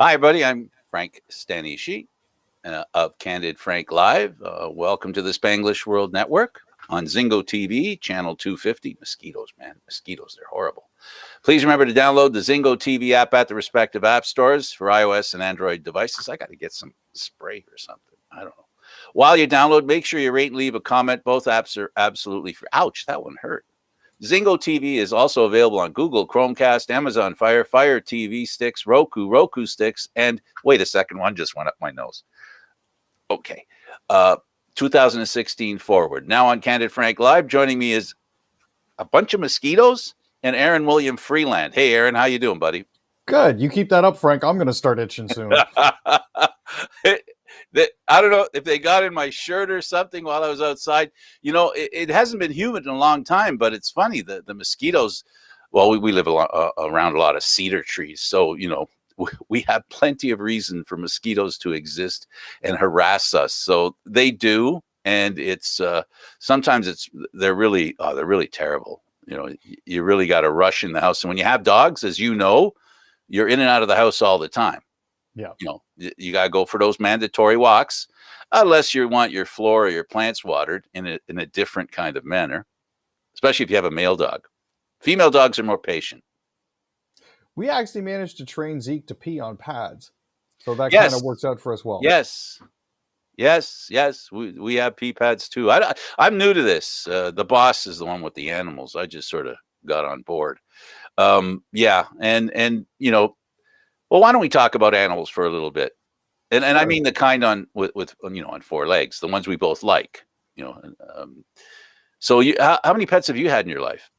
Hi, everybody. I'm Frank Stanisci of Candid Frank Live. Welcome to the Spanglish World Network on Zingo TV, channel 250. Mosquitoes, man. Mosquitoes, they're horrible. Please remember to download the Zingo TV app at the respective app stores for iOS and Android devices. I got to get some spray or something. I don't know. While you download, make sure you rate and leave a comment. Both apps are absolutely free. Ouch, that one hurt. Zingo TV is also available on Google, Chromecast, Amazon Fire, Fire TV sticks, Roku sticks, and wait a second, one just went up my nose. Okay. 2016 forward. Now on Candid Frank Live, joining me is a bunch of mosquitoes and Aaron William Freeland. Hey, Aaron, how you doing, buddy? Good. You keep that up, Frank. I'm going to start itching soon. I don't know if they got in my shirt or something while I was outside. You know, it hasn't been humid in a long time, but it's funny. The mosquitoes, well, we live around a lot of cedar trees. So, you know, we have plenty of reason for mosquitoes to exist and harass us. So they do. And it's sometimes they're really terrible. You know, you really got to rush in the house. And when you have dogs, as you know, you're in and out of the house all the time. Yeah. You know, you got to go for those mandatory walks, unless you want your floor or your plants watered in a different kind of manner, especially if you have a male dog. Female dogs are more patient. We actually managed to train Zeke to pee on pads. So that kind of works out for us well. Yes. We have pee pads too. I'm new to this. The boss is the one with the animals. I just sort of got on board. Yeah. And, you know, well, why don't we talk about animals for a little bit? And I mean the kind with you know, on four legs, the ones we both like, you know. So how many pets have you had in your life?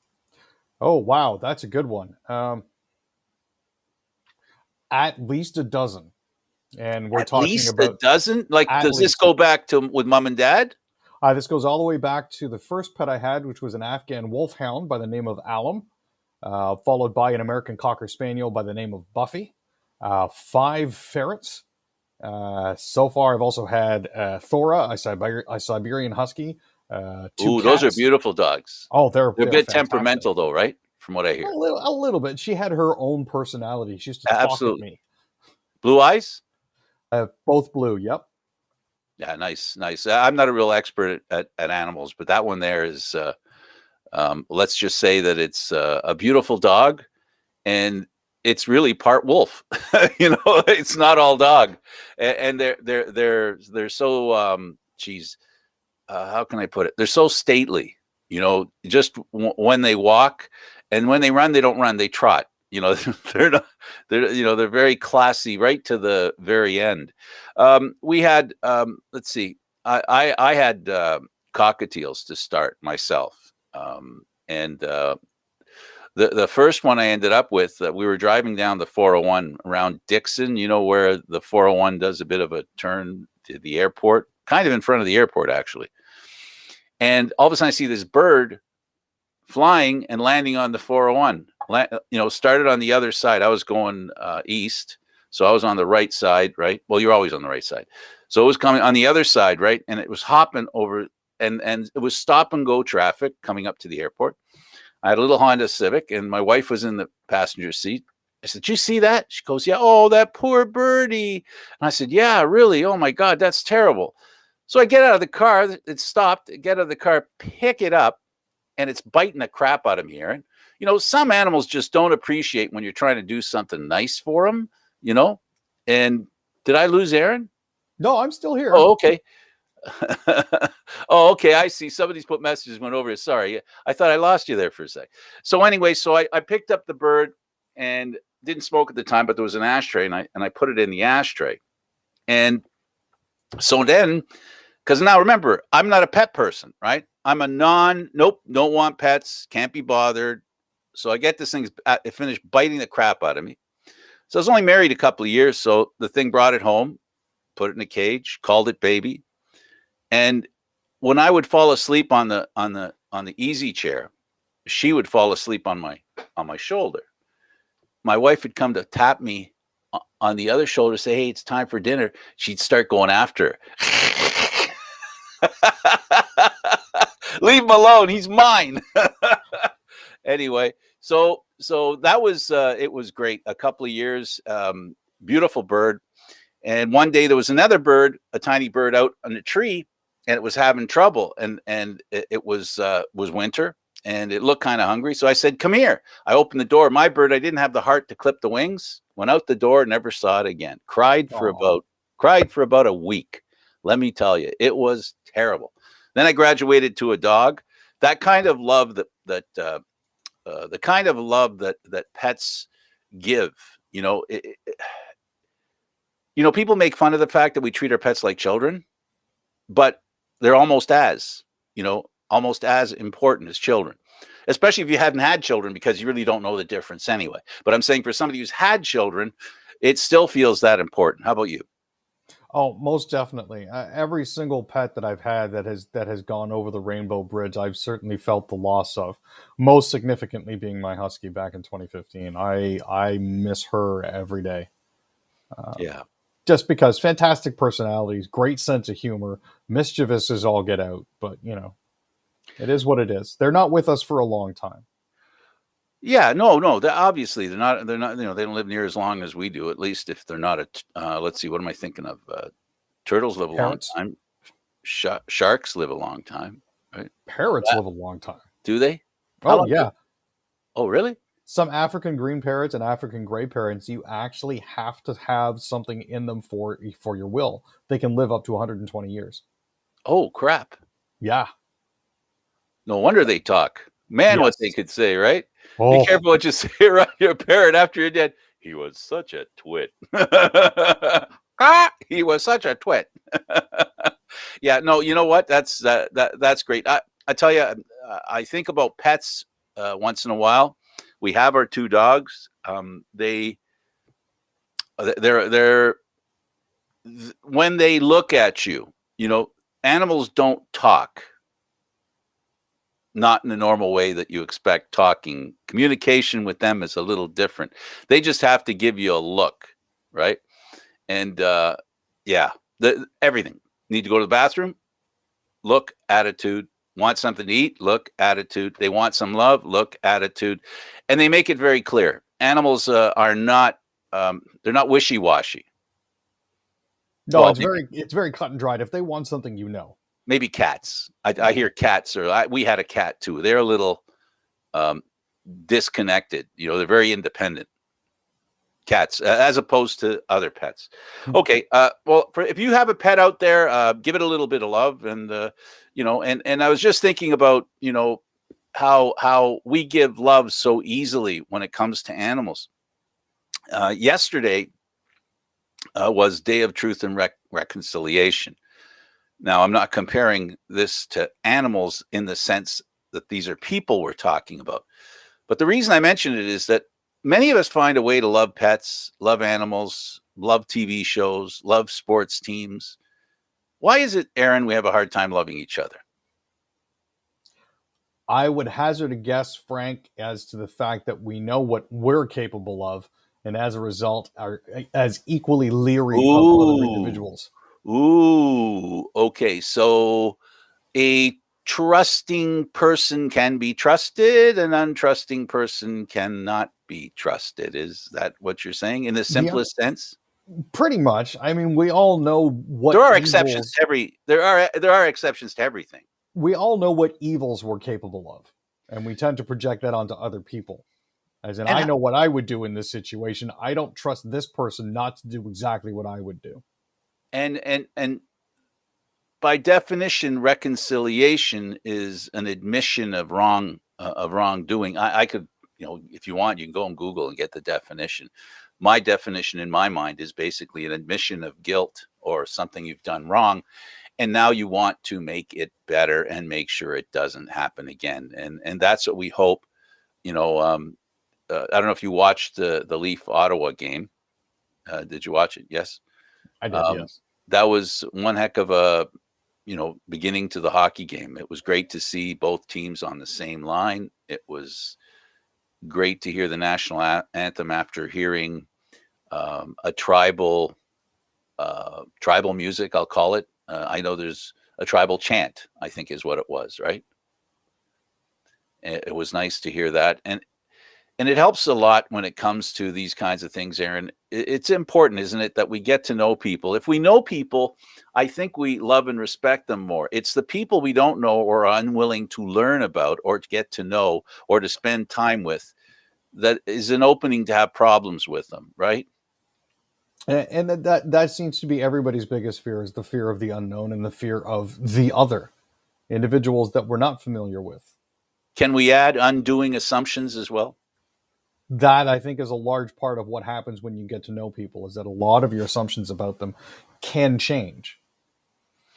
Oh, wow. That's a good one. At least a dozen. And we're talking about a dozen? Like, does this go back to with mom and dad? This goes all the way back to the first pet I had, which was an Afghan wolfhound by the name of Alum, followed by an American Cocker Spaniel by the name of Buffy. 5 ferrets. So far, I've also had Thora, a Siberian Husky. 2 cats. Those are beautiful dogs. Oh, they're a bit fantastic. Temperamental, though, right? From what I hear. A little bit. She had her own personality. She used to talk with me. Blue eyes? Both blue, yep. Yeah, nice. I'm not a real expert at animals, but that one there is, let's just say that it's a beautiful dog, and it's really part wolf. You know, it's not all dog, and they're so how can I put it? They're so stately. You know, just when they walk, and when they run, they don't run; they trot. You know, they're very classy right to the very end. We had let's see, I had cockatiels to start myself, and the first one I ended up with, we were driving down the 401 around Dixon, you know, where the 401 does a bit of a turn to the airport, kind of in front of the airport, actually. And all of a sudden I see this bird flying and landing on the 401, you know, started on the other side. I was going east. So I was on the right side, right? Well, you're always on the right side. So it was coming on the other side, right? And it was hopping over, and it was stop and go traffic coming up to the airport. I had a little Honda Civic, and my wife was in the passenger seat. I said, "Did you see that?" She goes, "Yeah." "Oh, that poor birdie." And I said, "Yeah, really? Oh my God, that's terrible." So I get out of the car. It stopped. Get out of the car, pick it up, and it's biting the crap out of me, Aaron. You know, some animals just don't appreciate when you're trying to do something nice for them, you know? And did I lose Aaron? No, I'm still here. Oh, okay. Oh, okay. I see. Somebody's put messages, went over it. Sorry. I thought I lost you there for a sec. So anyway, I picked up the bird and didn't smoke at the time, but there was an ashtray, and I put it in the ashtray. And so then, because now remember, I'm not a pet person, right? I'm a nope, don't want pets, can't be bothered. So I get this thing, it finished biting the crap out of me. So I was only married a couple of years. So the thing brought it home, put it in a cage, called it baby. And when I would fall asleep on the easy chair, she would fall asleep on my shoulder. My wife would come to tap me on the other shoulder, say, "Hey, it's time for dinner." She'd start going after her. Leave him alone. He's mine. Anyway, so that was it was great. A couple of years. beautiful bird. And one day there was another bird, a tiny bird out on the tree, and it was having trouble. And it was winter, and it looked kind of hungry. So I said, "Come here." I opened the door. My bird, I didn't have the heart to clip the wings. Went out the door, never saw it again. Cried for about a week. Let me tell you, it was terrible. Then I graduated to a dog. That kind of love the kind of love that pets give. People make fun of the fact that we treat our pets like children, but they're almost as important as children, especially if you haven't had children, because you really don't know the difference anyway. But I'm saying for somebody who's had children, it still feels that important. How about you? Oh, most definitely. Every single pet that I've had that has gone over the Rainbow Bridge, I've certainly felt the loss of. Most significantly being my husky back in 2015. I miss her every day. Yeah. Just because fantastic personalities, great sense of humor, mischievous as all get out, but it is what it is. They're not with us for a long time. Yeah, no. Obviously, they're not. They don't live near as long as we do. At least if they're not let's see. What am I thinking of? Turtles live a Parrots? long time. Sharks live a long time, right? Parrots live a long time. Do they? Oh, yeah. Oh, really? Some African green parrots and African gray parrots, you actually have to have something in them for your will. They can live up to 120 years. Oh, crap. Yeah. No wonder they talk. Man, Yes. what they could say, right? Oh. Be careful what you say around your parrot after you're dead. He was such a twit. He was such a twit. Yeah, no, you know what? That's great. I tell you, I think about pets once in a while. We have our two dogs. They're when they look at you, animals don't talk. Not in the normal way that you expect talking. Communication with them is a little different. They just have to give you a look, right? And everything. Need to go to the bathroom? Look, attitude. Want something to eat? Look, attitude. They want some love? Look, attitude. And they make it very clear. Animals are not, they're not wishy-washy. No, well, it's very cut and dried. If they want something, Maybe cats. I hear cats, we had a cat too. They're a little disconnected. They're very independent. Cats, as opposed to other pets. Okay. Well, if you have a pet out there, give it a little bit of love, and and I was just thinking about how we give love so easily when it comes to animals. Yesterday was Day of Truth and Reconciliation. Now, I'm not comparing this to animals in the sense that these are people we're talking about. But the reason I mention it is that many of us find a way to love pets, love animals, love TV shows, love sports teams. Why is it, Aaron, we have a hard time loving each other? I would hazard a guess, Frank, as to the fact that we know what we're capable of, and as a result are as equally leery of other individuals. Ooh, okay. So a trusting person can be trusted, an untrusting person cannot be trusted. Is that what you're saying in the simplest sense? Pretty much. I mean, we all know what there are exceptions to there are exceptions to everything. We all know what evils we're capable of, and we tend to project that onto other people. As in, I know what I would do in this situation. I don't trust this person not to do exactly what I would do. And by definition, reconciliation is an admission of wrongdoing. I could, if you want, you can go on Google and get the definition. My definition in my mind is basically an admission of guilt or something you've done wrong, and now you want to make it better and make sure it doesn't happen again. And that's what we hope. I don't know if you watched the Leaf Ottawa game. Did you watch it? Yes. I did, yes. That was one heck of a, beginning to the hockey game. It was great to see both teams on the same line. It was great to hear the national anthem after hearing a tribal music, I'll call it. I know there's a tribal chant, I think is what it was, right? It was nice to hear that. And And it helps a lot when it comes to these kinds of things, Aaron. It's important, isn't it, that we get to know people. If we know people, I think we love and respect them more. It's the people we don't know or are unwilling to learn about or to get to know or to spend time with that is an opening to have problems with them, right? And that seems to be everybody's biggest fear, is the fear of the unknown and the fear of the other, individuals that we're not familiar with. Can we add undoing assumptions as well? That, I think, is a large part of what happens when you get to know people, is that a lot of your assumptions about them can change,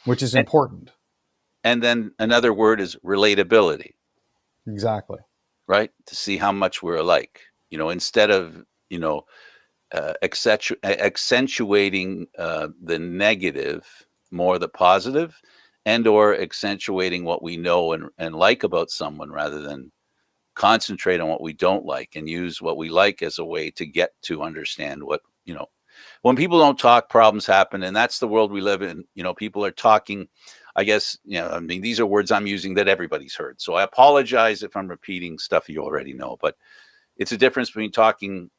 which is important. And then another word is relatability. Exactly. Right? To see how much we're alike, instead of, accentuating the negative, more the positive, and or accentuating what we know and like about someone rather than concentrate on what we don't like and use what we like as a way to get to understand what, when people don't talk, problems happen. And that's the world we live in. People are talking, I guess, I mean, these are words I'm using that everybody's heard. So I apologize if I'm repeating stuff you already know, but it's a difference between talking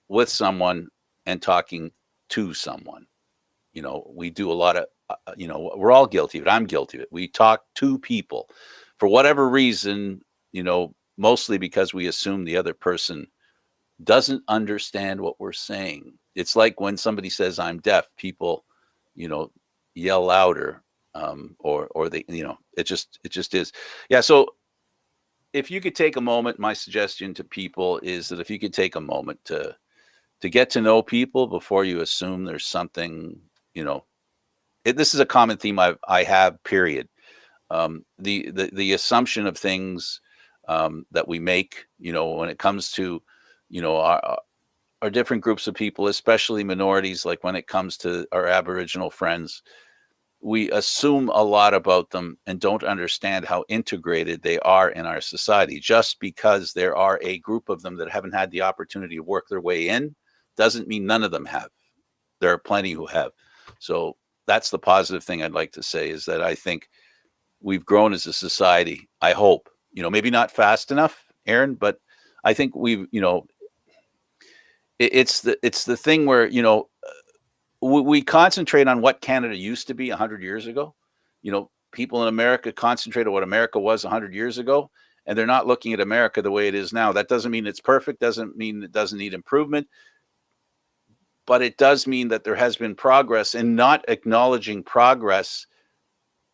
with someone and talking to someone. We do a lot of, we're all guilty of it. I'm guilty of it. We talk to people for whatever reason, mostly because we assume the other person doesn't understand what we're saying. It's like when somebody says I'm deaf, people, yell louder, or they, it just is. Yeah. So if you could take a moment, my suggestion to people is that if you could take a moment to get to know people before you assume there's something, this is a common theme I have, period. The assumption of things that we make, when it comes to, our different groups of people, especially minorities, like when it comes to our Aboriginal friends, we assume a lot about them and don't understand how integrated they are in our society. Just because there are a group of them that haven't had the opportunity to work their way in doesn't mean none of them have. There are plenty who have. So that's the positive thing I'd like to say, is that I think we've grown as a society. I hope, maybe not fast enough, Aaron, but I think we've, it's the thing where, we concentrate on what Canada used to be 100 years ago. People in America concentrate on what America was 100 years ago, and they're not looking at America the way it is now. That doesn't mean it's perfect, doesn't mean it doesn't need improvement, but it does mean that there has been progress, and not acknowledging progress,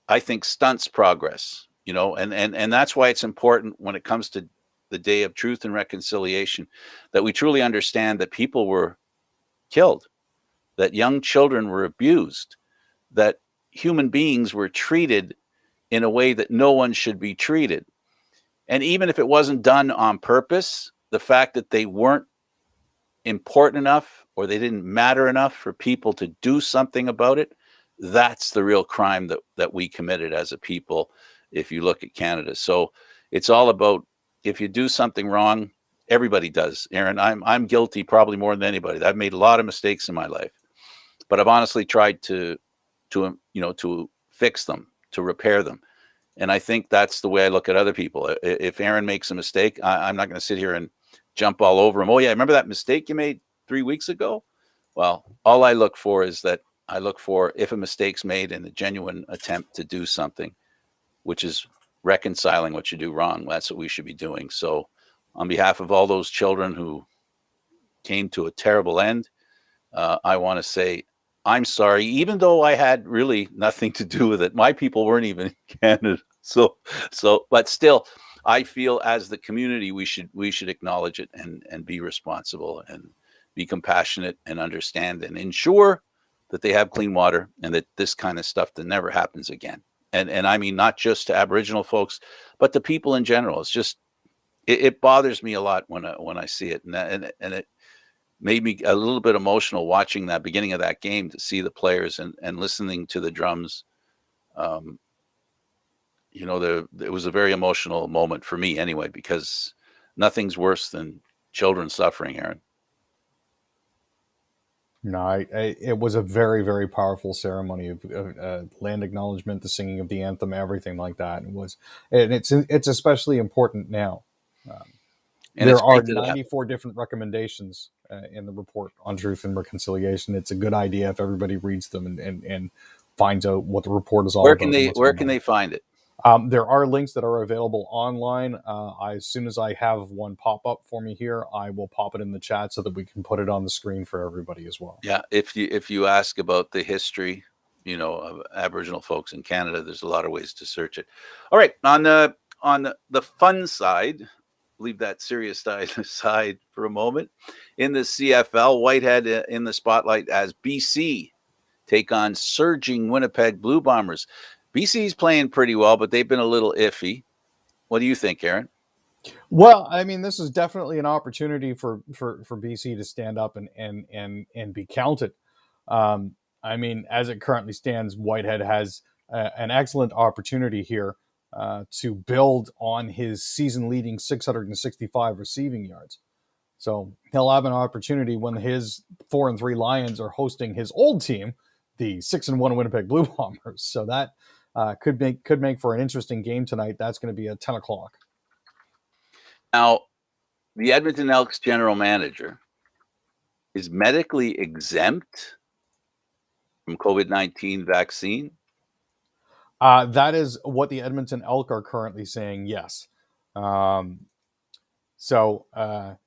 I think, stunts progress, and that's why it's important when it comes to the Day of Truth and Reconciliation that we truly understand that people were killed, that young children were abused, that human beings were treated in a way that no one should be treated. And even if it wasn't done on purpose, the fact that they weren't important enough or they didn't matter enough for people to do something about it, that's the real crime that we committed as a people, if you look at Canada. So it's all about, if you do something wrong, everybody does, Aaron. I'm guilty probably more than anybody. I've made a lot of mistakes in my life, but I've honestly tried to fix them, to repair them. And I think that's the way I look at other people. If Aaron makes a mistake, I'm not going to sit here and jump all over him. Oh yeah, remember that mistake you made 3 weeks ago? Well, all I look for is that I look for, if a mistake's made, in a genuine attempt to do something, which is reconciling what you do wrong. That's what we should be doing. So on behalf of all those children who came to a terrible end, I want to say I'm sorry, even though I had really nothing to do with it. My people weren't even in Canada. But still, I feel as the community, we should acknowledge it and be responsible and be compassionate and understand and ensure that they have clean water and that this kind of stuff that never happens again. And I mean, not just to Aboriginal folks, but to people in general. It's just, it bothers me a lot when I see it, and it made me a little bit emotional watching that beginning of that game, to see the players and listening to the drums. It was a very emotional moment for me anyway, because nothing's worse than children suffering, Aaron. No, it was a very, very powerful ceremony of land acknowledgement, the singing of the anthem, everything like that. And it's especially important now. And it's There are great that it happened. 94 different recommendations in the report on truth and reconciliation. It's a good idea if everybody reads them and finds out what the report is all about. Where can they find it? There are links that are available online. As soon as I have one pop up for me here, I will pop it in the chat so that we can put it on the screen for everybody as well. Yeah, if you ask about the history, of Aboriginal folks in Canada, there's a lot of ways to search it. All right, on the fun side, leave that serious side aside for a moment. In the CFL, Whitehead in the spotlight as BC take on surging Winnipeg Blue Bombers. BC's playing pretty well, but they've been a little iffy. What do you think, Aaron? Well, I mean, this is definitely an opportunity for BC to stand up and be counted. I mean, as it currently stands, Whitehead has an excellent opportunity here to build on his season-leading 665 receiving yards. So he'll have an opportunity when his 4-3 Lions are hosting his old team, the 6-1 Winnipeg Blue Bombers. So that could make for an interesting game tonight. That's going to be at 10 o'clock. Now, the Edmonton Elks general manager is medically exempt from COVID-19 vaccine. That is what the Edmonton Elk are currently saying, yes. So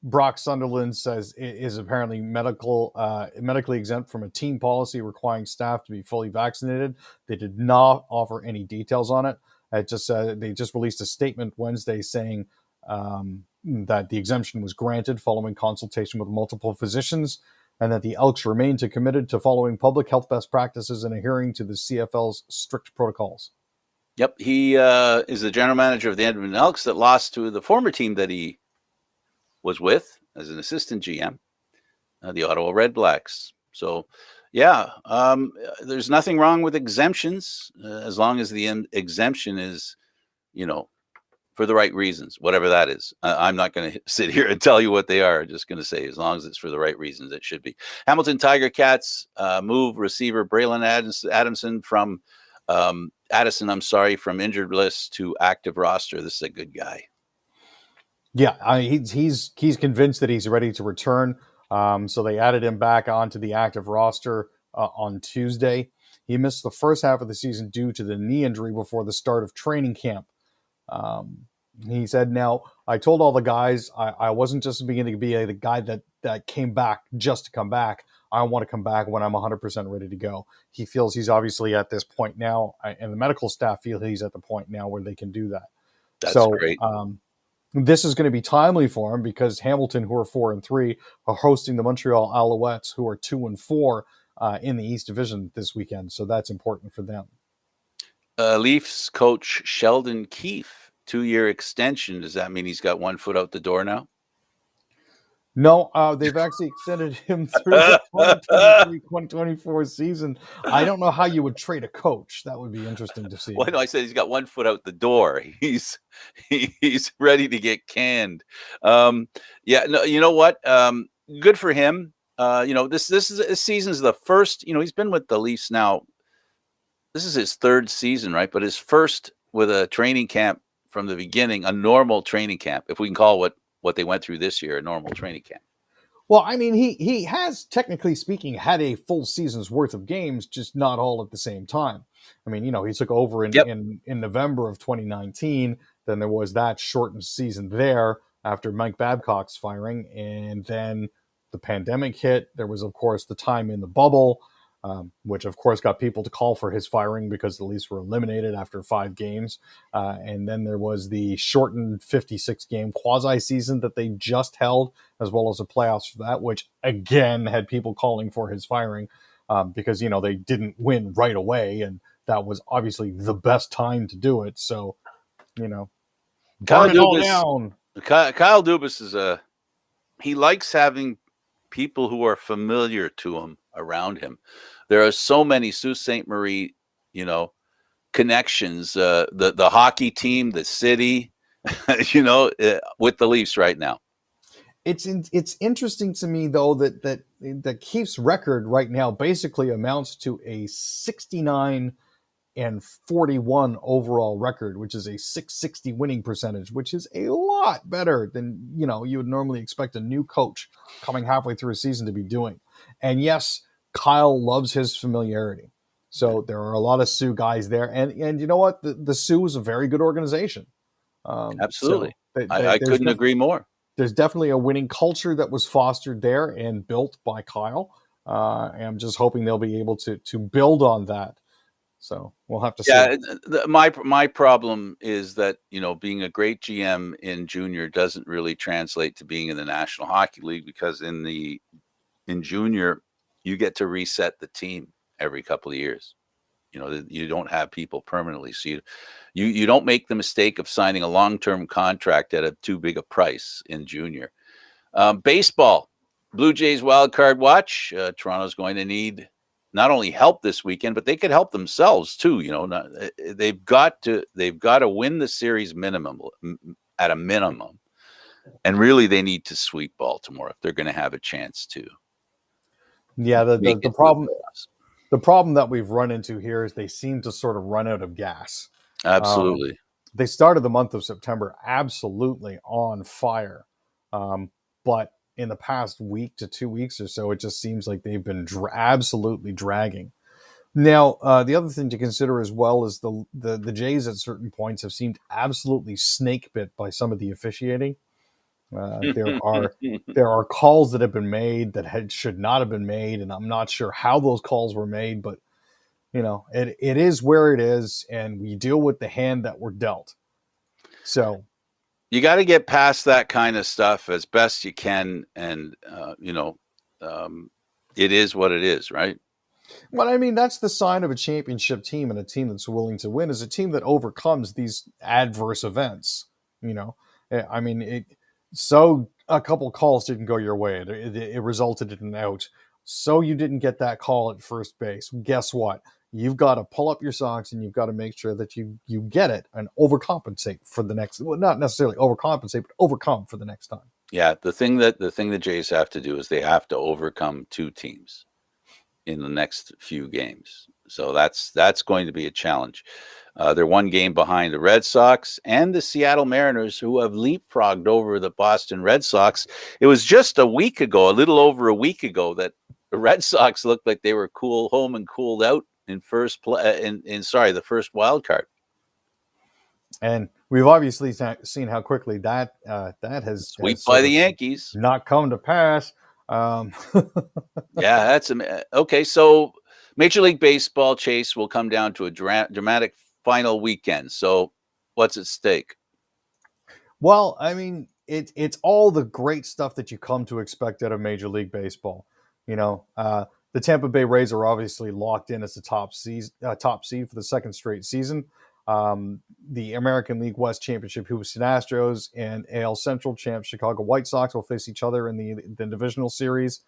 Brock Sunderland says it is apparently medically exempt from a team policy requiring staff to be fully vaccinated. They did not offer any details on it. They just released a statement Wednesday saying that the exemption was granted following consultation with multiple physicians, and that the Elks remain committed to following public health best practices and adhering to the CFL's strict protocols. Yep, he is the general manager of the Edmonton Elks that lost to the former team that he was with as an assistant GM, the Ottawa Red Blacks. So, yeah, there's nothing wrong with exemptions as long as the exemption is, for the right reasons, whatever that is. I'm not going to sit here and tell you what they are. I'm just going to say as long as it's for the right reasons, it should be. Hamilton Tiger Cats move receiver Braylon Addison from from injured list to active roster. This is a good guy. Yeah, he's convinced that he's ready to return. So they added him back onto the active roster on Tuesday. He missed the first half of the season due to the knee injury before the start of training camp. He said, "Now, I told all the guys I wasn't just beginning to be the guy that came back just to come back. I want to come back when I'm 100% ready to go." He feels he's obviously at this point now, and the medical staff feel he's at the point now where they can do that. That's great. This is going to be timely for him because Hamilton, who are 4-3, are hosting the Montreal Alouettes, who are 2-4 in the East Division this weekend. So that's important for them. Leafs coach Sheldon Keefe, 2-year extension. Does that mean he's got one foot out the door now? No, they've actually extended him through the 2023-2024 season. I don't know how you would trade a coach. That would be interesting to see. Well, no, I said he's got one foot out the door. He's ready to get canned. Yeah, no, you know what? Good for him. This season's the first. He's been with the Leafs now. This is his third season, right? But his first with a training camp from the beginning, a normal training camp, if we can call what they went through this year a normal training camp. Well, I mean, he has, technically speaking, had a full season's worth of games, just not all at the same time. I mean, he took over in November of 2019. Then there was that shortened season there after Mike Babcock's firing. And then the pandemic hit. There was, of course, the time in the bubble, which, of course, got people to call for his firing because the Leafs were eliminated after 5 games. And then there was the shortened 56-game quasi-season that they just held, as well as the playoffs for that, which, again, had people calling for his firing because, they didn't win right away. And that was obviously the best time to do it. So, Kyle burn it all down. Kyle Dubas he likes having people who are familiar to him around him. There are so many Sault Ste. Marie, connections. The hockey team, the city, with the Leafs right now. It's interesting to me though that Keefe's record right now basically amounts to a 69 and 41 overall record, which is a 660 winning percentage, which is a lot better than, you would normally expect a new coach coming halfway through a season to be doing. And yes, Kyle loves his familiarity. So there are a lot of Sioux guys there. And you know what? The Sioux is a very good organization. Absolutely. So I couldn't agree more. There's definitely a winning culture that was fostered there and built by Kyle. And I'm just hoping they'll be able to build on that. So we'll have to see. Yeah, my problem is that, being a great GM in junior doesn't really translate to being in the National Hockey League, because in junior you get to reset the team every couple of years. You don't have people permanently, so you don't make the mistake of signing a long-term contract at a too big a price in junior. Baseball, Blue Jays wild card watch. Toronto's going to need not only help this weekend, but they could help themselves too. They've got to win the series at a minimum, and really they need to sweep Baltimore if they're going to have a chance to. Yeah, the problem that we've run into here is they seem to sort of run out of gas. Absolutely. They started the month of September absolutely on fire, but in the past week to 2 weeks or so, it just seems like they've been absolutely dragging. Now, the other thing to consider as well is the Jays at certain points have seemed absolutely snake bit by some of the officiating. There are calls that have been made that should not have been made, and I'm not sure how those calls were made, but it is where it is, and we deal with the hand that we're dealt. So you got to get past that kind of stuff as best you can, and it is what it is, right? Well, I mean, that's the sign of a championship team, and a team that's willing to win is a team that overcomes these adverse events. I mean, so a couple calls didn't go your way. It resulted in an out. So you didn't get that call at first base. Guess what? You've got to pull up your socks and you've got to make sure that you get it and overcompensate for the next. Well, not necessarily overcompensate, but overcome for the next time. Yeah, the thing the Jays have to do is they have to overcome two teams in the next few games. So that's going to be a challenge. They're one game behind the Red Sox and the Seattle Mariners, who have leapfrogged over the Boston Red Sox. It was just a little over a week ago, that the Red Sox looked like they were cool home and cooled out in the first wild card. And we've obviously seen how quickly that has swept by the Yankees not come to pass. Yeah, that's okay. So Major League Baseball, Chase, will come down to a dramatic final weekend. So what's at stake? Well, I mean, it's all the great stuff that you come to expect out of Major League Baseball. The Tampa Bay Rays are obviously locked in as the top seed for the second straight season. The American League West Championship Houston Astros and AL Central champs Chicago White Sox will face each other in the divisional series.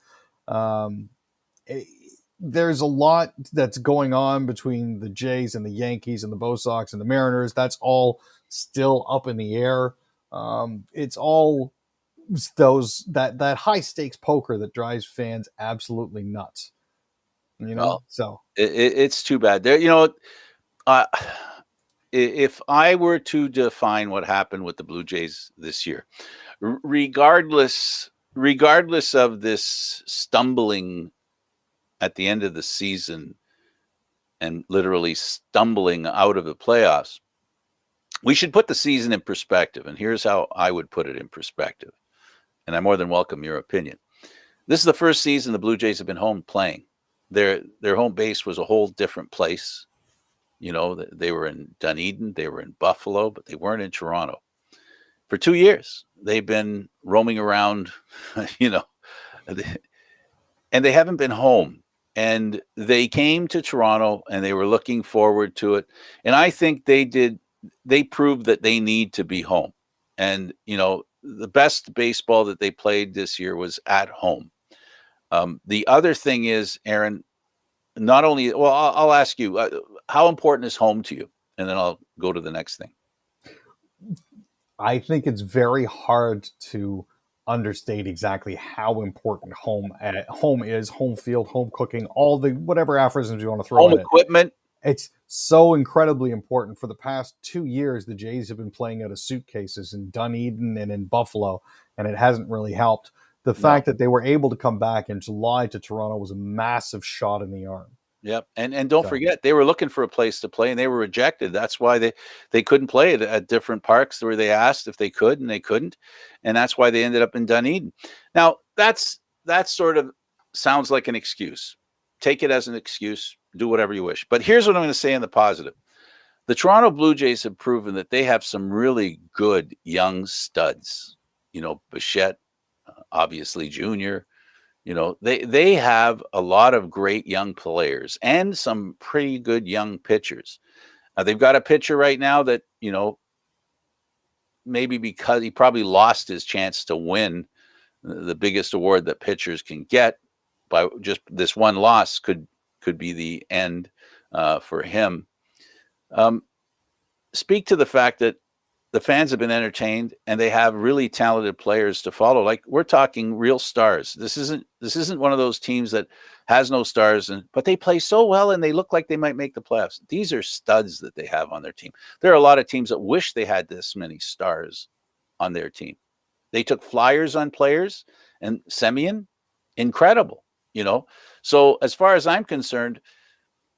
There's a lot that's going on between the Jays and the Yankees and the Bo Sox and the Mariners. That's all still up in the air. It's all that high stakes poker that drives fans absolutely nuts. So it's too bad. There, if I were to define what happened with the Blue Jays this year, regardless of this stumbling at the end of the season and literally stumbling out of the playoffs, we should put the season in perspective. And here's how I would put it in perspective. And I more than welcome your opinion. This is the first season the Blue Jays have been home playing. Their home base was a whole different place. They were in Dunedin, they were in Buffalo, but they weren't in Toronto. For 2 years, they've been roaming around, and they haven't been home. And they came to Toronto and they were looking forward to it. And I think they proved that they need to be home. And, the best baseball that they played this year was at home. The other thing is, Aaron, I'll ask you, how important is home to you? And then I'll go to the next thing. I think it's very hard to understate exactly how important home is, home field, home cooking, all the whatever aphorisms you want to throw home in equipment. It's so incredibly important. For the past 2 years, the Jays have been playing out of suitcases in Dunedin and in Buffalo, and it hasn't really helped. The No. fact that they were able to come back in July to Toronto was a massive shot in the arm. Yep. And don't So, forget, they were looking for a place to play and they were rejected. That's why they couldn't play at different parks where they asked if they could and they couldn't. And that's why they ended up in Dunedin. Now, that sort of sounds like an excuse. Take it as an excuse, do whatever you wish. But here's what I'm going to say in the positive. The Toronto Blue Jays have proven that they have some really good young studs. Bichette, obviously Junior. They have a lot of great young players and some pretty good young pitchers. They've got a pitcher right now that, maybe because he probably lost his chance to win the biggest award that pitchers can get by just this one loss could be the end for him. Speak to the fact that the fans have been entertained and they have really talented players to follow. Like, we're talking real stars. This isn't one of those teams that has no stars, but they play so well and they look like they might make the playoffs. These are studs that they have on their team. There are a lot of teams that wish they had this many stars on their team. They took flyers on players, and Semien, incredible, So as far as I'm concerned,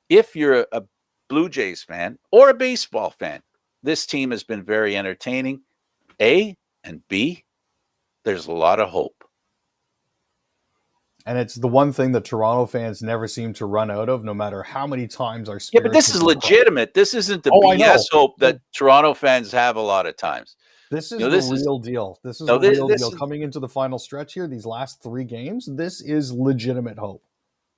if you're a Blue Jays fan or a baseball fan, this team has been very entertaining. A, and B, there's a lot of hope. and it's the one thing that Toronto fans never seem to run out of, no matter how many times our Yeah, but this is legitimate. This isn't the BS hope that Toronto fans have a lot of times. This is the real deal. This is the real deal. Coming into the final stretch here, these last 3 games, this is legitimate hope.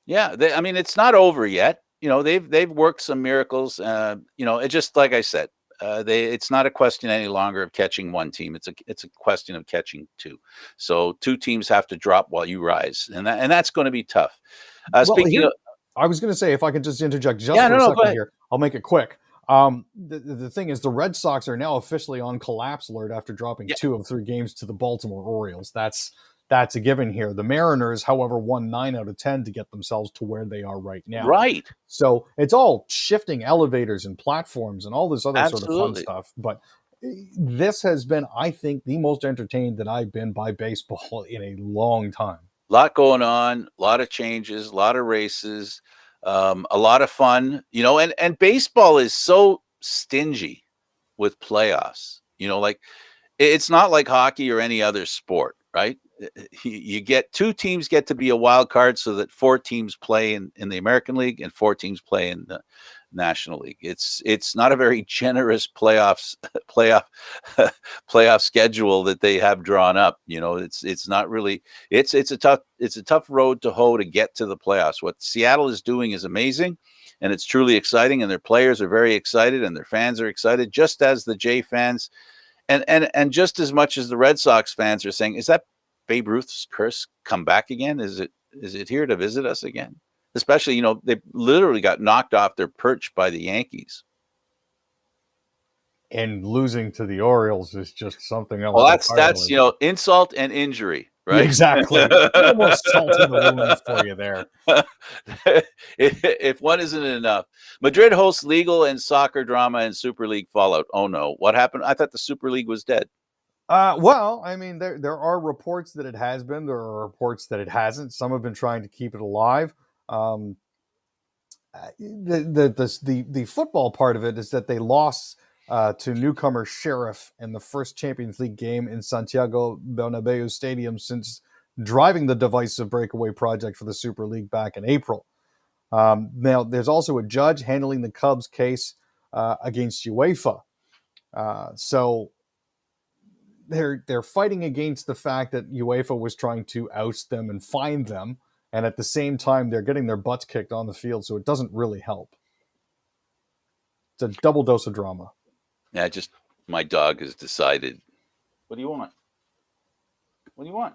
Yeah, it's not over yet. They've worked some miracles. It just, like I said, it's not a question any longer of catching one team. It's a question of catching 2. So 2 teams have to drop while you rise, and that's going to be tough. I was going to say, if I could just interject for a second here, I'll make it quick. The thing is, the Red Sox are now officially on collapse alert after dropping 2 of 3 games to the Baltimore Orioles. That's a given here. The Mariners, however, won 9 out of 10 to get themselves to where they are right now. Right. So it's all shifting elevators and platforms and all this other sort of fun stuff. But this has been, I think, the most entertained that I've been by baseball in a long time. A lot going on, a lot of changes, a lot of races, a lot of fun, and baseball is so stingy with playoffs. Like, it's not like hockey or any other sport, right? You get 2 teams get to be a wild card so that 4 teams play in the American League and 4 teams play in the National League. It's not a very generous playoff schedule that they have drawn up. It's not really, it's a tough road to hoe to get to the playoffs. What Seattle is doing is amazing, and it's truly exciting, and their players are very excited and their fans are excited, just as the Jay fans and just as much as the Red Sox fans are saying, is that Babe Ruth's curse come back again? Is it here to visit us again? Especially, they literally got knocked off their perch by the Yankees. And losing to the Orioles is just something else. Well, that's insult and injury, right? Exactly. A little more salt in the wound for you there. If one isn't enough. Madrid hosts legal and soccer drama and Super League fallout. Oh no, what happened? I thought the Super League was dead. Well, there are reports that it has been. There are reports that it hasn't. Some have been trying to keep it alive. The football part of it is that they lost to newcomer Sheriff in the first Champions League game in Santiago Bernabeu Stadium since driving the divisive breakaway project for the Super League back in April. Now, there's also a judge handling the Cubs case against UEFA. So they're fighting against the fact that UEFA was trying to oust them and fine them, and at the same time they're getting their butts kicked on the field, so it doesn't really help. It's a double dose of drama. Yeah, my dog has decided. What do you want? What do you want?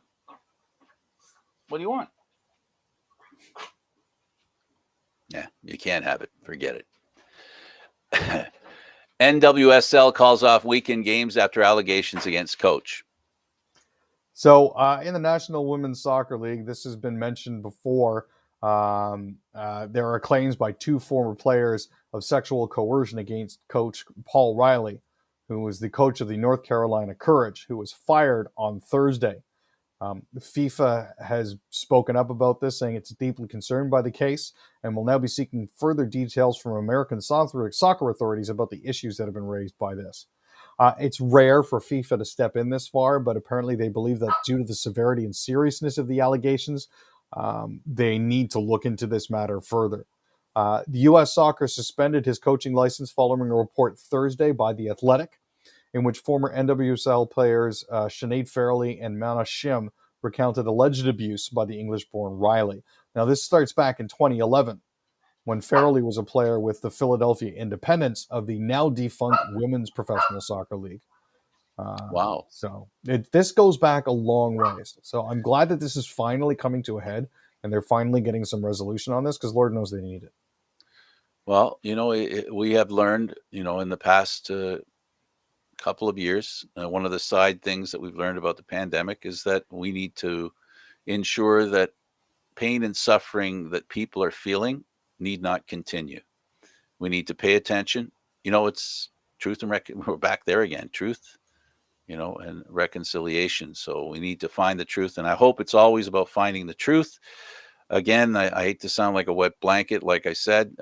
What do you want? Yeah, you can't have it. Forget it. NWSL calls off weekend games after allegations against coach. So in the National Women's Soccer League, this has been mentioned before. There are claims by 2 former players of sexual coercion against coach Paul Riley, who was the coach of the North Carolina Courage, who was fired on Thursday. FIFA has spoken up about this, saying it's deeply concerned by the case and will now be seeking further details from American soccer authorities about the issues that have been raised by this. It's rare for FIFA to step in this far, but apparently they believe that due to the severity and seriousness of the allegations, they need to look into this matter further. The U.S. Soccer suspended his coaching license following a report Thursday by The Athletic, in which former NWSL players Sinead Farrelly and Mana Shim recounted alleged abuse by the English-born Riley. Now, this starts back in 2011, when Farrelly was a player with the Philadelphia Independents of the now-defunct Women's Professional Soccer League. Wow. So this goes back a long ways. So I'm glad that this is finally coming to a head, and they're finally getting some resolution on this, because Lord knows they need it. Well, we have learned, in the past couple of years, one of the side things that we've learned about the pandemic is that we need to ensure that pain and suffering that people are feeling need not continue. We need to pay attention. It's truth and we're back there again, truth, and reconciliation. So we need to find the truth. And I hope it's always about finding the truth. Again, I hate to sound like a wet blanket. Like I said,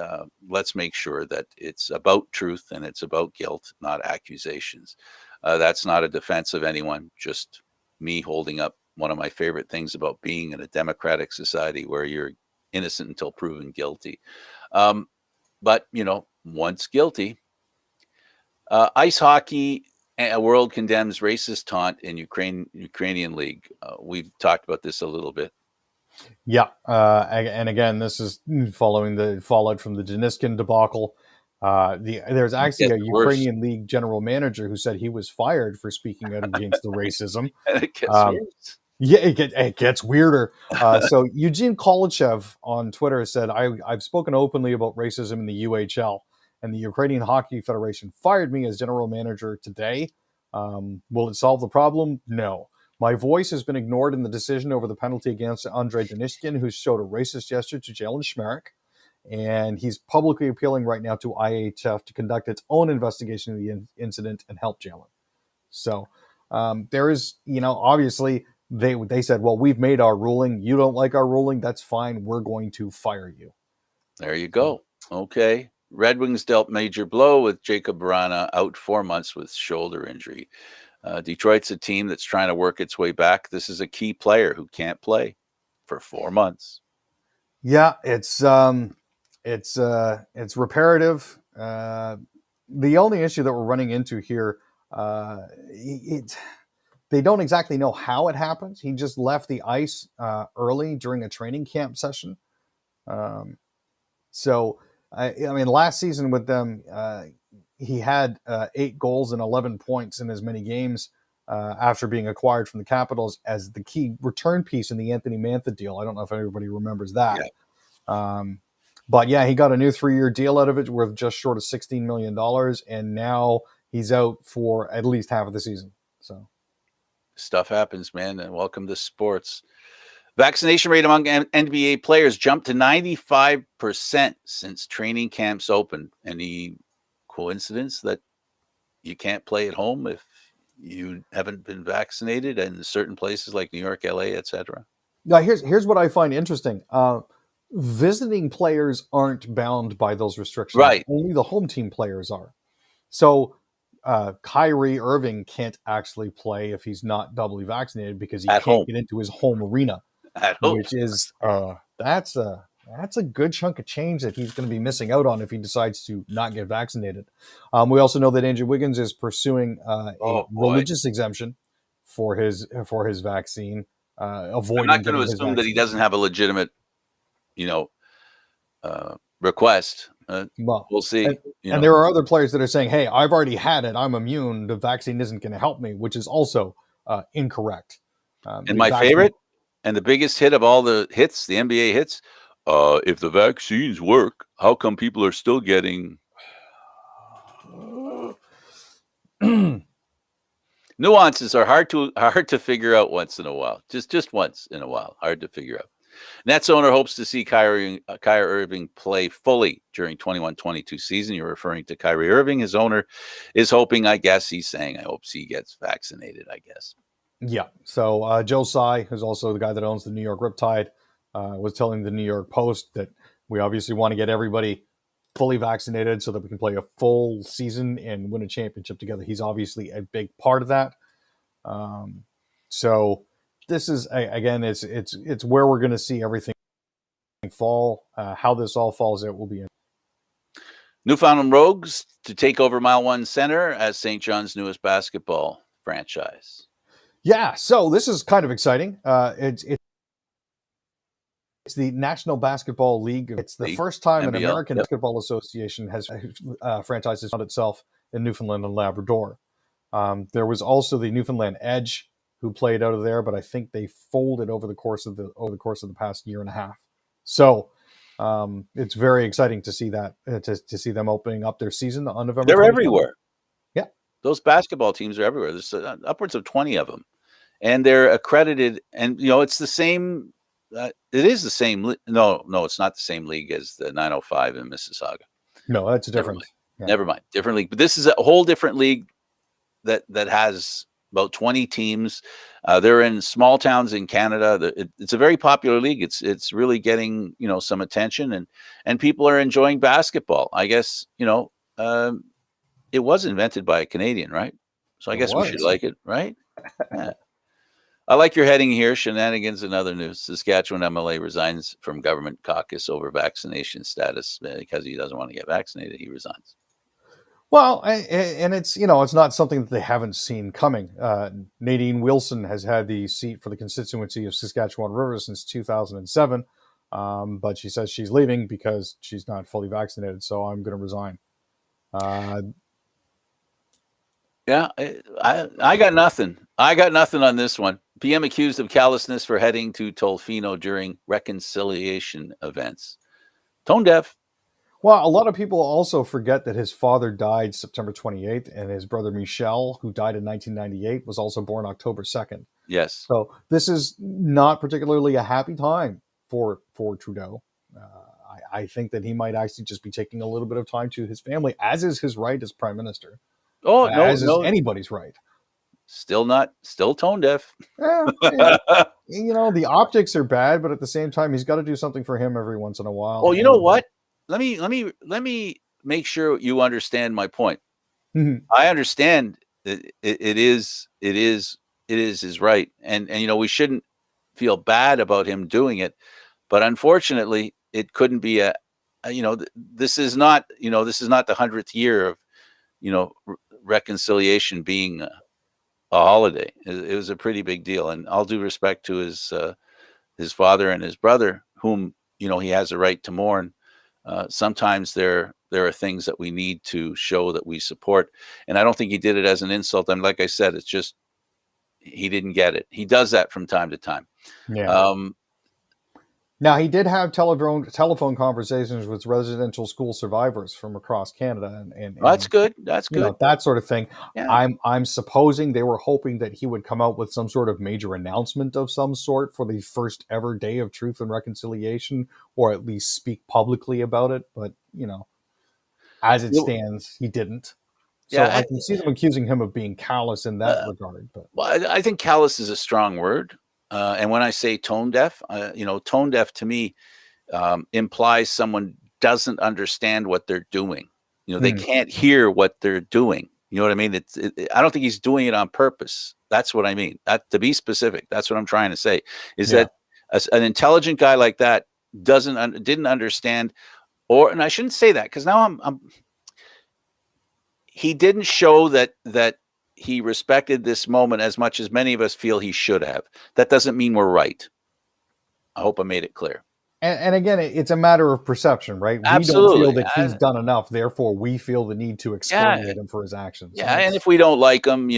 let's make sure that it's about truth and it's about guilt, not accusations. That's not a defense of anyone, just me holding up one of my favorite things about being in a democratic society where you're innocent until proven guilty. But, once guilty, ice hockey world condemns racist taunt in Ukrainian league. We've talked about this a little bit. Yeah, and again, this is following the fallout from the Deniskin debacle. There's actually a Ukrainian league general manager who said he was fired for speaking out against the racism. And it gets worse. Yeah, it gets weirder. So Eugene Kolochev on Twitter said, I've spoken openly about racism in the UHL, and the Ukrainian Hockey Federation fired me as general manager today. Will it solve the problem? No. My voice has been ignored in the decision over the penalty against Andrei Denishkin, who showed a racist gesture to Jalen Schmerich. And he's publicly appealing right now to IHF to conduct its own investigation of the incident and help Jalen. So there is, obviously they said, well, we've made our ruling. You don't like our ruling. That's fine. We're going to fire you. There you go. Okay. Red Wings dealt major blow with Jacob Vrana out 4 months with shoulder injury. Detroit's a team that's trying to work its way back. This is a key player who can't play for 4 months. Yeah, it's reparative. The only issue that we're running into here, they don't exactly know how it happens. He just left the ice early during a training camp session. So I mean, last season with them, he had 8 goals and 11 points in as many games after being acquired from the Capitals as the key return piece in the Anthony Mantha deal. I don't know if everybody remembers that. Yeah. But yeah, he got a new 3-year deal out of it worth just short of $16 million. And now he's out for at least half of the season. So stuff happens, man. And welcome to sports. Vaccination rate among NBA players jumped to 95% since training camps opened. Any coincidence that you can't play at home if you haven't been vaccinated in certain places like New York, LA, etc.? Now, here's what I find interesting. Visiting players aren't bound by those restrictions. Right. Only the home team players are. So Kyrie Irving can't actually play if he's not doubly vaccinated because he can't get into his home arena. Which is that's a good chunk of change that he's going to be missing out on if he decides to not get vaccinated. We also know that Andrew Wiggins is pursuing a religious exemption for his vaccine. Avoiding. I'm not going to assume that he doesn't have a legitimate, request. Well, we'll see. And there are other players that are saying, "Hey, I've already had it. I'm immune. The vaccine isn't going to help me," which is also incorrect. And my favorite. And the biggest hit of all the hits, the NBA hits, if the vaccines work, how come people are still getting... Nuances are hard to figure out once in a while. Just once in a while. Hard to figure out. Nets owner hopes to see Kyrie Irving play fully during 21-22 season. You're referring to Kyrie Irving. His owner is hoping, I guess he's saying, I hope he gets vaccinated, I guess. Yeah. So Joe Tsai, who's also the guy that owns the New York Riptide, was telling the New York Post that we obviously want to get everybody fully vaccinated so that we can play a full season and win a championship together. He's obviously a big part of that. So this is, again, it's where we're going to see everything fall. How this all falls out will be. Newfoundland Rogues to take over Mile One Center as St. John's newest basketball franchise. Yeah, so this is kind of exciting. It's the National Basketball League. It's the first time an American Basketball Association has franchises found itself in Newfoundland and Labrador. There was also the Newfoundland Edge, who played out of there, but I think they folded over the course of the past year and a half. So it's very exciting to see that to see them opening up their season on November. They're everywhere. Yeah, those basketball teams are everywhere. There's upwards of 20 of them, and they're accredited. And it's the same. It is the same. No, it's not the same league as the 905 in Mississauga. No, that's different. Never mind. Different league. But this is a whole different league that has about 20 teams. They're in small towns in Canada. It's a very popular league. It's really getting some attention, and people are enjoying basketball. I guess it was invented by a Canadian, right? So I guess we should like it, right? Yeah. I like your heading here. Shenanigans and other news. Saskatchewan MLA resigns from government caucus over vaccination status because he doesn't want to get vaccinated. He resigns. Well, and it's it's not something that they haven't seen coming. Nadine Wilson has had the seat for the constituency of Saskatchewan River since 2007, but she says she's leaving because she's not fully vaccinated. So I'm going to resign. Yeah, I got nothing. I got nothing on this one. PM accused of callousness for heading to Tolfino during reconciliation events. Tone deaf. Well, a lot of people also forget that his father died September 28th, and his brother Michel, who died in 1998, was also born October 2nd. Yes. So this is not particularly a happy time for Trudeau. I think that he might actually just be taking a little bit of time to his family, as is his right as prime minister. Oh, as is anybody's right. Still tone deaf. The optics are bad, but at the same time, he's got to do something for him every once in a while. Oh, you know what? Let me make sure you understand my point. Mm-hmm. I understand that it is his right, and we shouldn't feel bad about him doing it, but unfortunately, it couldn't be this is not the 100th year of reconciliation being a holiday. It was a pretty big deal, and all due respect to his father and his brother, whom he has a right to mourn. Sometimes there are things that we need to show that we support, and I don't think he did it as an insult. And like I said, it's just he didn't get it. He does that from time to time. Yeah. Now, he did have telephone conversations with residential school survivors from across Canada, and that's good. That's good. That sort of thing. Yeah. I'm supposing they were hoping that he would come out with some sort of major announcement of some sort for the first ever Day of Truth and Reconciliation, or at least speak publicly about it. But as it stands, he didn't. So I can see them accusing him of being callous in that regard. But I think callous is a strong word. And when I say tone deaf, tone deaf to me implies someone doesn't understand what they're doing. They can't hear what they're doing. You know what I mean? I don't think he's doing it on purpose. That's what I mean. To be specific, that's what I'm trying to say. Is that an intelligent guy like that didn't understand, and I shouldn't say that because now he didn't show that he respected this moment as much as many of us feel he should have. That doesn't mean we're right. I hope I made it clear. And again, it's a matter of perception, right? Absolutely. We don't feel that he's done enough. Therefore, we feel the need to excoriate him for his actions. Yeah, and if we don't like him,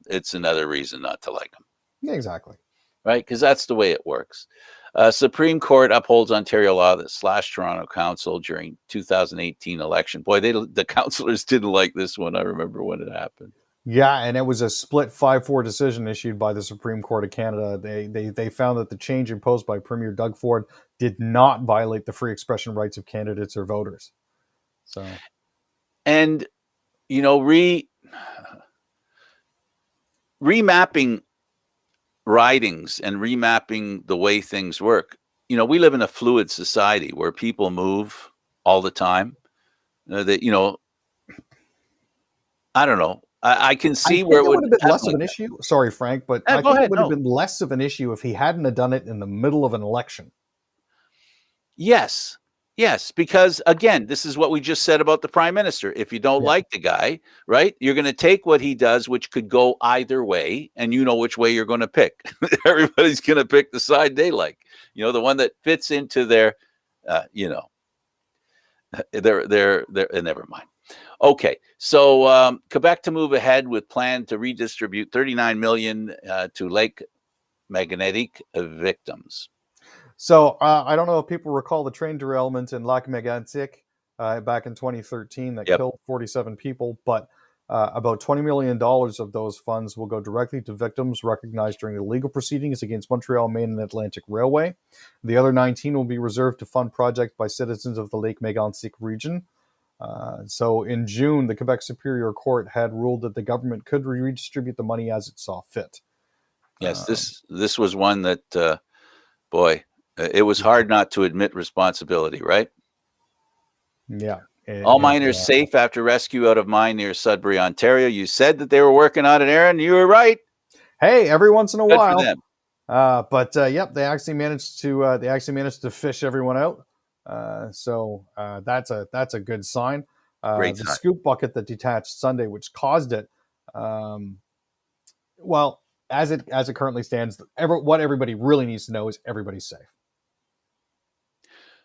it's another reason not to like him. Yeah, exactly. Right? Because that's the way it works. Supreme Court upholds Ontario law that slashed Toronto Council during 2018 election. Boy, the councillors didn't like this one. I remember when it happened. Yeah, and it was a split 5-4 decision issued by the Supreme Court of Canada. They found that the change imposed by Premier Doug Ford did not violate the free expression rights of candidates or voters. So, And remapping ridings and remapping the way things work. We live in a fluid society where people move all the time. That I don't know. I can I see where think it it would would have been happen less of like an that. issue. Sorry, Frank, but I Go think it ahead. would have No. been less of an issue if he hadn't have done it in the middle of an election. Yes. Yes, because again, this is what we just said about the prime minister. If you don't Yeah. like the guy, right, you're going to take what he does, which could go either way, and you know which way you're going to pick. Everybody's going to pick the side they like, the one that fits into their, they're never mind. Okay, so Quebec to move ahead with plan to redistribute 39 million to Lake Magnetic victims. So I don't know if people recall the train derailment in Lac Mégantic back in 2013 that Yep. killed 47 people, but about $20 million of those funds will go directly to victims recognized during the legal proceedings against Montreal, Maine, and Atlantic Railway. The other 19 will be reserved to fund projects by citizens of the Lake Mégantic region. So in June, the Quebec Superior Court had ruled that the government could redistribute the money as it saw fit. Yes, this was one that, boy, it was hard not to admit responsibility, right? Yeah. All miners safe after rescue out of mine near Sudbury, Ontario. You said that they were working on it, Aaron. You were right. Hey, every once in a Good while. for them. But yep, they actually managed to fish everyone out. So that's a good sign. Great The sign. scoop bucket that detached Sunday, which caused it, well, as it currently stands, what everybody really needs to know is everybody's safe.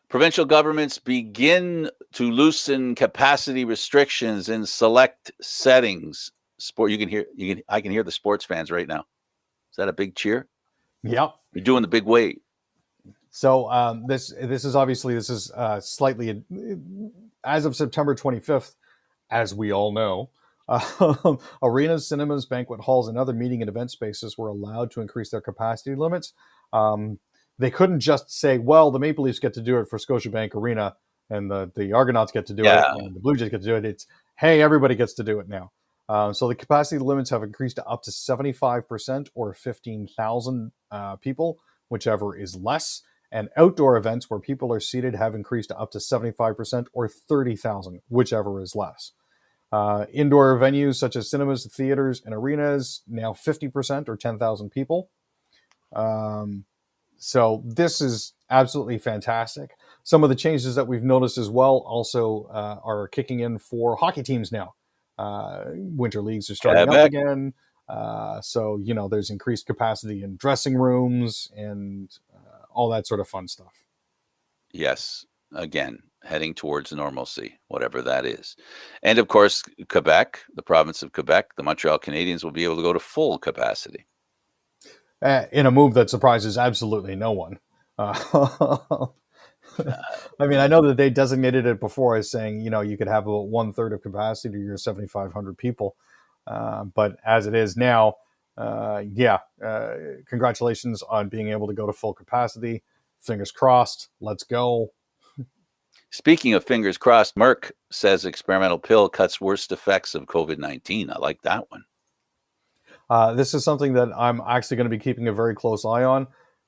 Provincial governments begin to loosen capacity restrictions in select settings. Sport. I can hear the sports fans right now. Is that a big cheer? Yep. You're doing the big wave. So this is slightly as of September 25th, as we all know. Arenas, cinemas, banquet halls, and other meeting and event spaces were allowed to increase their capacity limits. They couldn't just say, well, the Maple Leafs get to do it for Scotiabank Arena and the Argonauts get to do it and the Blue Jays get to do it. It's, hey, everybody gets to do it now. So the capacity limits have increased to up to 75% or 15,000 people, whichever is less. And outdoor events where people are seated have increased to up to 75% or 30,000, whichever is less. Indoor venues such as cinemas, theaters, and arenas, now 50% or 10,000 people. So this is absolutely fantastic. Some of the changes that we've noticed as well also are kicking in for hockey teams now. Winter leagues are starting up again. So, there's increased capacity in dressing rooms and all that sort of fun stuff. Yes. Again, heading towards normalcy, whatever that is. And of course, Quebec, the province of Quebec, the Montreal Canadiens will be able to go to full capacity. In a move that surprises absolutely no one. I mean, I know that they designated it before as saying, you could have about 1/3 of capacity to your 7,500 people. But as it is now, congratulations on being able to go to full capacity. Fingers crossed. Let's go. Speaking of fingers crossed, Merck says experimental pill cuts worst effects of COVID-19. I like that one. This is something that I'm actually going to be keeping a very close eye on.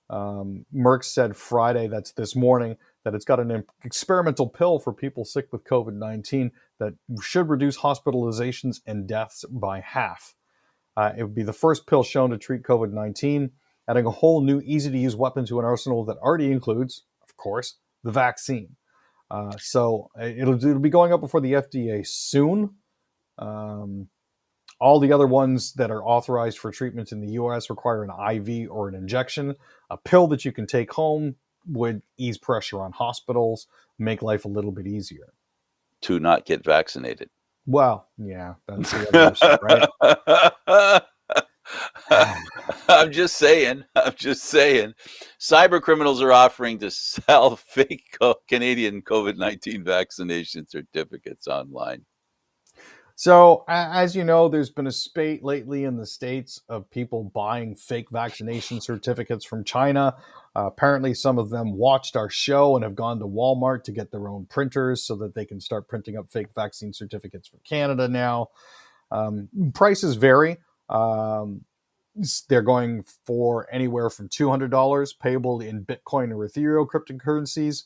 Merck said Friday, that's this morning, that it's got an experimental pill for people sick with COVID-19 that should reduce hospitalizations and deaths by half. It would be the first pill shown to treat COVID-19, adding a whole new easy-to-use weapon to an arsenal that already includes, of course, the vaccine. So it'll be going up before the FDA soon. All the other ones that are authorized for treatment in the U.S. require an IV or an injection. A pill that you can take home would ease pressure on hospitals, make life a little bit easier. To not get vaccinated. Well, yeah, that's the other issue, right? I'm just saying. Cyber criminals are offering to sell fake Canadian COVID-19 vaccination certificates online. So, as you know, there's been a spate lately in the States of people buying fake vaccination certificates from China. Apparently, some of them watched our show and have gone to Walmart to get their own printers so that they can start printing up fake vaccine certificates for Canada now. Prices vary. They're going for anywhere from $200 payable in Bitcoin or Ethereum cryptocurrencies.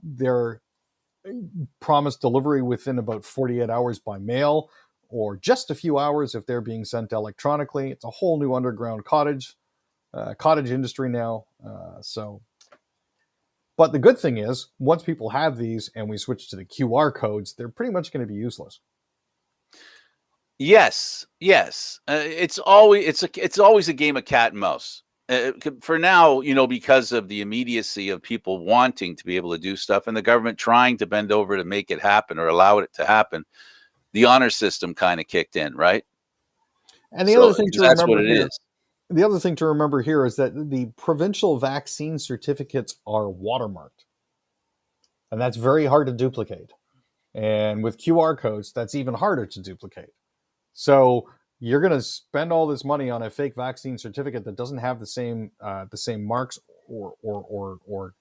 They're promised delivery within about 48 hours by mail, or just a few hours if they're being sent electronically. It's a whole new underground cottage industry now. But the good thing is, once people have these and we switch to the QR codes, they're pretty much going to be useless. Yes, yes. It's always a game of cat and mouse. For now, because of the immediacy of people wanting to be able to do stuff and the government trying to bend over to make it happen or allow it to happen, the honor system kind of kicked in, right? And the other thing to that's what remember it here, is. the other thing to remember here is that the provincial vaccine certificates are watermarked, and that's very hard to duplicate. And with QR codes, that's even harder to duplicate. So you're going to spend all this money on a fake vaccine certificate that doesn't have the same marks or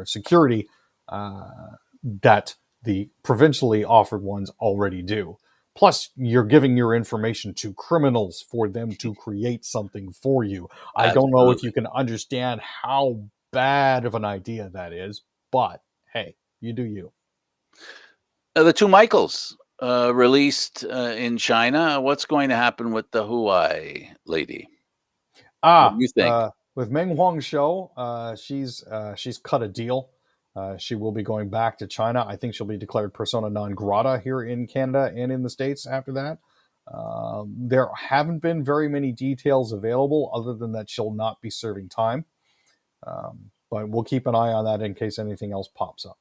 security that the provincially offered ones already do. Plus, you're giving your information to criminals for them to create something for you. I don't know if you can understand how bad of an idea that is, but hey, you do you. The two Michaels released in China. What's going to happen with the Huawei lady? What do you think? With Meng Huangshou, she's cut a deal. She will be going back to China. I think she'll be declared persona non grata here in Canada and in the States after that. There haven't been very many details available other than that she'll not be serving time. But we'll keep an eye on that in case anything else pops up.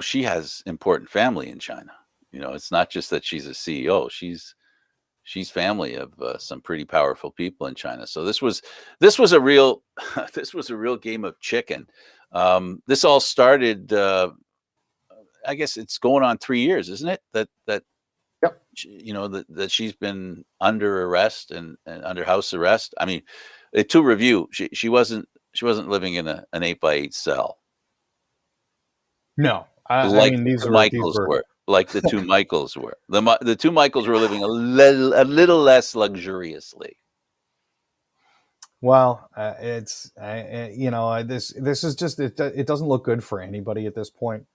She has important family in China. It's not just that she's a CEO. She's family of some pretty powerful people in China. So this was a real this was a real game of chicken. This all started. I guess it's going on 3 years, isn't it? That Yep. that she's been under arrest and under house arrest. I mean, to review, she wasn't living in an 8x8 cell. No, I mean these were like the two Michaels were. The two Michaels were living a little less luxuriously. Well, this is just it doesn't look good for anybody at this point.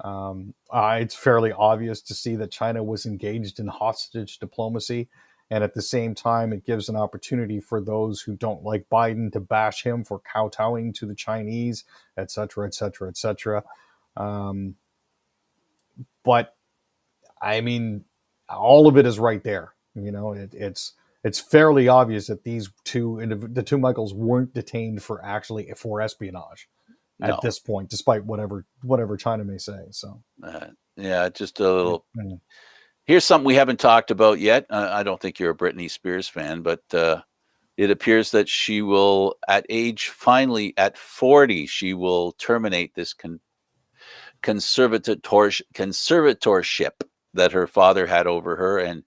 It's fairly obvious to see that China was engaged in hostage diplomacy, and at the same time, it gives an opportunity for those who don't like Biden to bash him for kowtowing to the Chinese, et cetera, et cetera, et cetera. But I mean, all of it is right there. It's fairly obvious that the two Michaels weren't detained for espionage at this point, despite whatever China may say. So yeah, just a little. Here's something we haven't talked about yet. I don't think you're a Britney Spears fan, but it appears that she will, at 40, she will terminate this conservatorship that her father had over her, and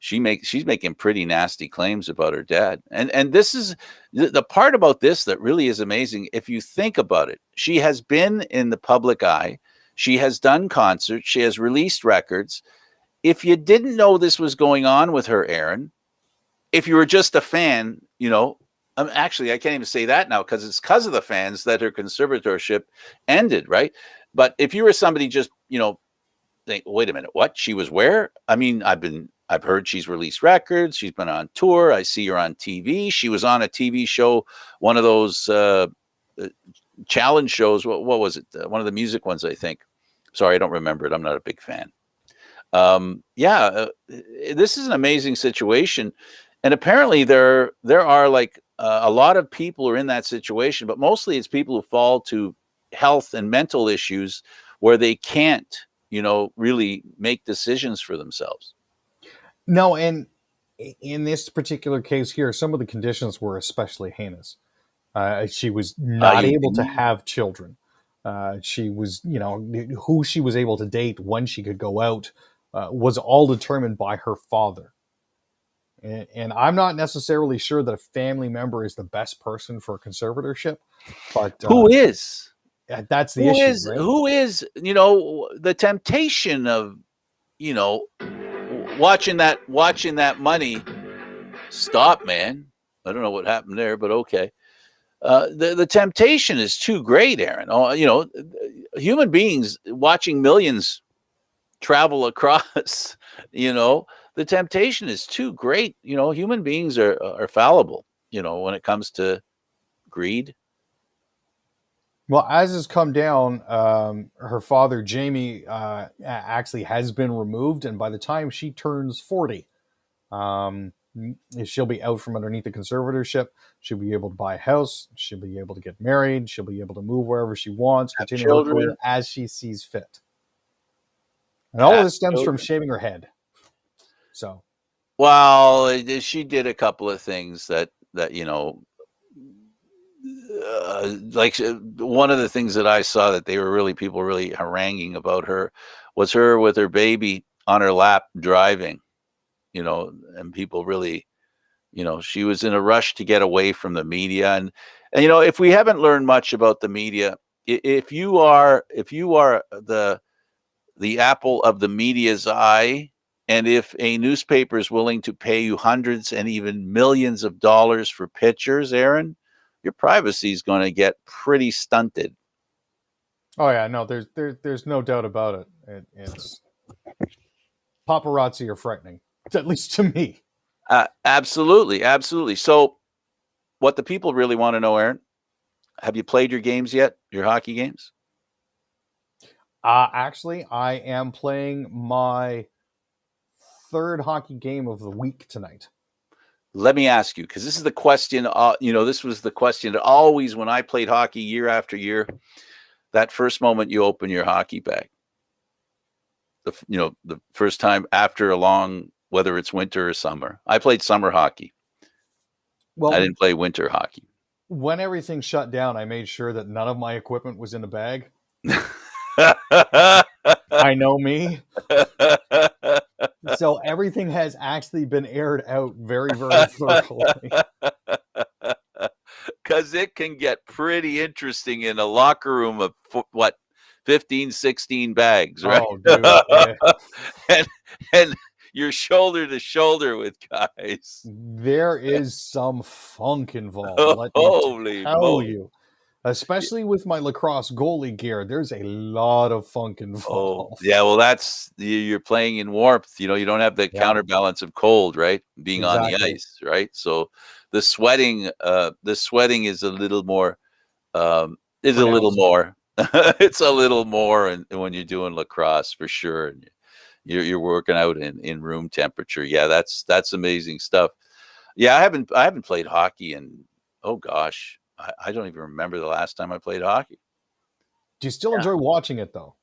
she's making pretty nasty claims about her dad. And this is the part about this that really is amazing. If you think about it, she has been in the public eye. She has done concerts. She has released records. If you didn't know this was going on with her, Aaron, if you were just a fan, actually, I can't even say that now because it's because of the fans that her conservatorship ended, right? But if you were somebody just, think, wait a minute, what? She was where? I mean, I've heard she's released records. She's been on tour. I see her on TV. She was on a TV show, one of those challenge shows. What was it? One of the music ones, I think. Sorry, I don't remember it. I'm not a big fan. This is an amazing situation. And apparently there are like a lot of people are in that situation, but mostly it's people who fall to health and mental issues where they can't, really make decisions for themselves. No, and in this particular case here, some of the conditions were especially heinous. She was not able to have children. She was, who she was able to date, when she could go out, was all determined by her father. And I'm not necessarily sure that a family member is the best person for a conservatorship, but Who is? that's the issue, right? Who is, the temptation of, watching that money stop, man. I don't know what happened there, but okay. The temptation is too great, Aaron. Human beings watching millions travel across, the temptation is too great. Human beings are fallible, when it comes to greed. Well, as has come down, her father, Jamie, actually has been removed. And by the time she turns 40, she'll be out from underneath the conservatorship. She'll be able to buy a house. She'll be able to get married. She'll be able to move wherever she wants, Have continue her children. career as she sees fit. And all of Have this stems from children. shaving her head. So, Well, she did a couple of things that like one of the things that I saw that people really haranguing about her was her with her baby on her lap driving, and people really, she was in a rush to get away from the media. And if we haven't learned much about the media, if you are the apple of the media's eye, and if a newspaper is willing to pay you hundreds and even millions of dollars for pictures, Aaron, your privacy is going to get pretty stunted. oh yeah, no, there's no doubt about it. It's paparazzi are frightening, at least to me. Absolutely, absolutely. So, what the people really want to know, Aaron, have you played your games yet? Your hockey games? Actually, I am playing my third hockey game of the week tonight. Let me ask you, because this is the question. This was the question that always, when I played hockey year after year, that first moment you open your hockey bag, the first time after a long, whether it's winter or summer. I played summer hockey. Well, I didn't play winter hockey. when everything shut down, I made sure that none of my equipment was in the bag. I know me. So everything has actually been aired out very, very thoroughly. Because it can get pretty interesting in a locker room of 15, 16 bags, right? Oh, dude. Yeah. and you're shoulder to shoulder with guys. There is some funk involved. Let Holy me tell moly. you. Especially with my lacrosse goalie gear, there's a lot of funk involved. Oh, yeah. Well, that's you're playing in warmth. You don't have the counterbalance of cold, right? Being on the ice, right? So the sweating is a little more. It's a little more. It's a little more, and when you're doing lacrosse for sure, and you're working out in room temperature. Yeah, that's amazing stuff. Yeah, I haven't played hockey in, oh gosh, I don't even remember the last time I played hockey. Do you still enjoy watching it though?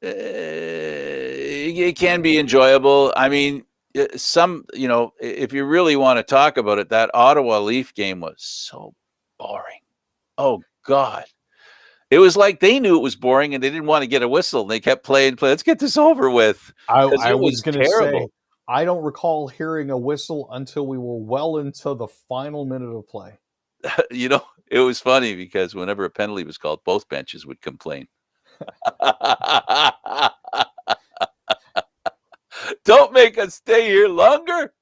It can be enjoyable. I mean, if you really want to talk about it, that Ottawa Leaf game was so boring. Oh God. It was like they knew it was boring and they didn't want to get a whistle. And they kept playing. Let's get this over with. I It was was going to terrible. say, I don't recall hearing a whistle until we were well into the final minute of play. It was funny because whenever a penalty was called, both benches would complain. Don't make us stay here longer.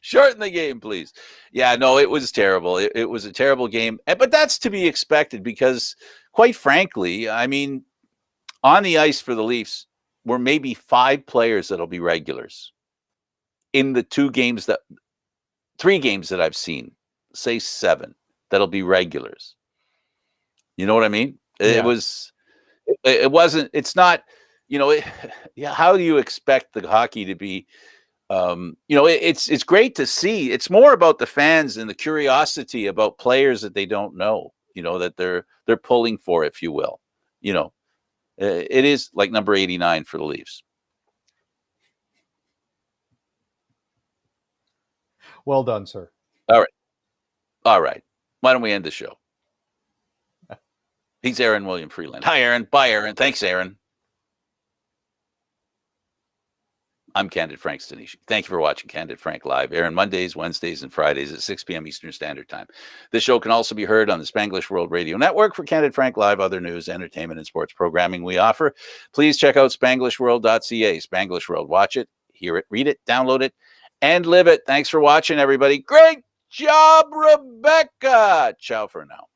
Shorten the game, please. Yeah, no, it was terrible. It was a terrible game. But that's to be expected because, quite frankly, I mean, on the ice for the Leafs were maybe 5 players that'll be regulars in the 3 games that I've seen, say 7, that'll be regulars. You know what I mean? Yeah. It's not, how do you expect the hockey to be? It's great to see. It's more about the fans and the curiosity about players that they don't know, that they're pulling for, if you will. It is like number 89 for the Leafs. Well done, sir. All right. Why don't we end the show? He's Aaron William Freeland. Hi, Aaron. Bye, Aaron. Thanks, Aaron. I'm Candid Frank Stanisci. Thank you for watching Candid Frank Live, airing Mondays, Wednesdays, and Fridays at 6 p.m. Eastern Standard Time. This show can also be heard on the Spanglish World Radio Network. For Candid Frank Live, other news, entertainment, and sports programming we offer, please check out SpanglishWorld.ca. Spanglish World. Watch it, hear it, read it, download it, and live it. Thanks for watching, everybody. Great job, Rebecca. Ciao for now.